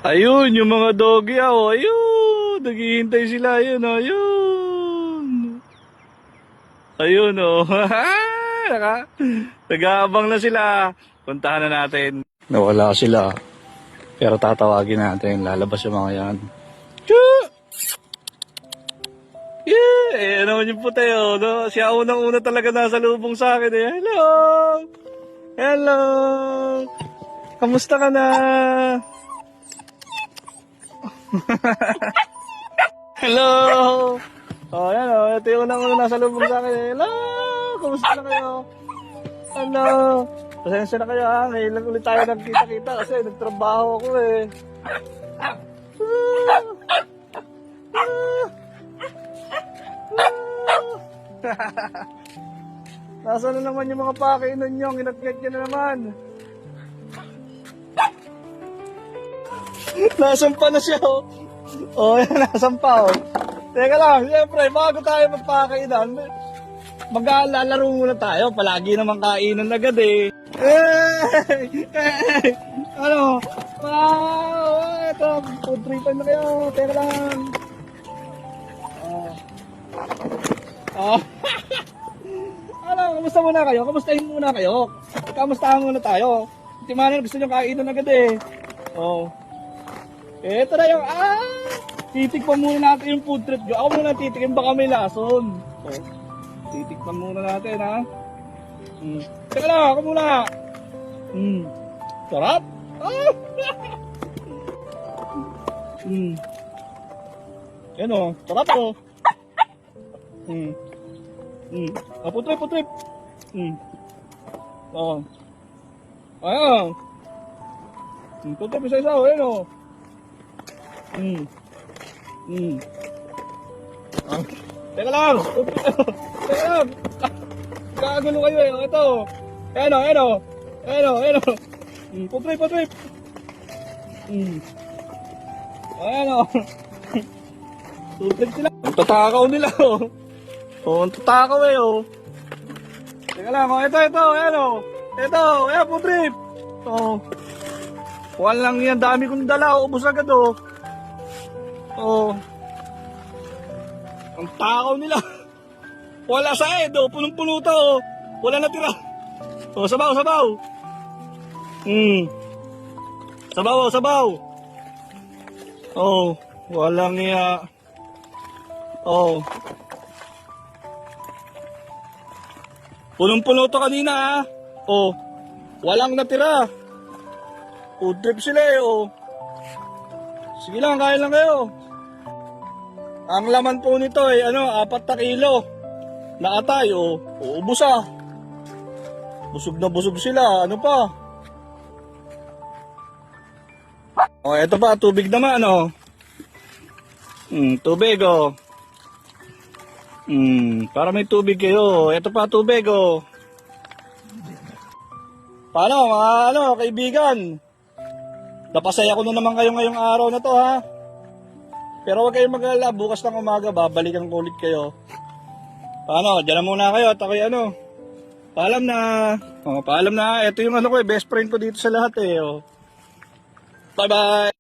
Ayun, yung mga doggy, oh. Ayun, naghihintay sila. Ayun, oh. Ayun. Ayun, oh. Nag-aabang na sila. Puntahan na natin. Nawala sila. Pero tatawagin natin. Lalabas yung mga yan. Choo! Yeah! Eh, ano naman yung puti, oh. No? Siya unang-una talaga nasa lubong sa akin, eh. Hello! Hello! Kamusta ka na? Hello! Oh, yan, oh. Ito yung unang-una nasa lubong sa akin, eh. Hello! Kamusta na kayo? Hello! Pasensya na kayo, ha? Ngayon lang ulit tayo nagkita-kita kasi nagtrabaho ako, eh. Nasaan na naman yung mga pakainan nyo? Ginat-gat nyo na naman. Nasampa na siya, oh. Oh, yan, nasampa, oh. Teka lang, siyempre, bago tayo magpakainan, mag-aalalaro muna tayo. Palagi naman kainan agad, eh. Hey! Ano? Wow! Ito, food tripan na kayo. Teka lang. Oh. Ano, kamusta muna kayo? Kamustahin muna kayo? Kamustahan muna tayo. Timanan, gusto nyo kainan agad, eh. Oh. Ito na yung, titikpan muna natin yung food trip. Ako muna titikin, baka may lason. Oh. Titikpan muna natin, ha? Teka lang, ako muna. Sarap. Yan, oh. Sarap, oh. Putrip, putrip. Oh. Ayan. Putrip isa-isa, oh. Ayan, oh. Teka lang. Teka lang. Kakagulo kayo, eh. Ito. Ayan, oh. Ayan, oh. Ayan, oh. Ayan, oh. Putrip, putrip. Ayan, oh. Putrip sila. Ang tatakaw nila, oh. Oh, ang tatakaw, eh, oh. Teka lang, oh. Ito. Ayan, oh. Ito. Ayan, putrip. Oh. Kuhan lang yan. Dami kong dala. Ubus agad, oh. Oh. Ang takaw nila. Wala sa oh. Punong-puno to, oh. Wala natira. Oh, sabaw. Sabaw. Oh, walang iya. Oh. Punong-puno to kanina, ha. Oh. Walang natira. Food trip sila, eh, oh. Sige lang, kain lang kayo. Ang laman po nito ay 4 na kilo na atay, oh. Uubos, ah. Busog na busog sila. Ano pa? Oh, eto pa, tubig naman, oh. Tubig, oh. Para may tubig kayo. Eto pa, tubig, oh. Paano, mga kaibigan? Napasaya ko na naman kayo ngayong araw na to, ha? Pero huwag kayong mag-alala, bukas ng umaga, babalikan ko ulit kayo. Paano, dyan na muna kayo at ako'y paalam na. Oh, paalam na. Ito yung ko, best friend ko dito sa lahat, eh. Oh. Bye-bye!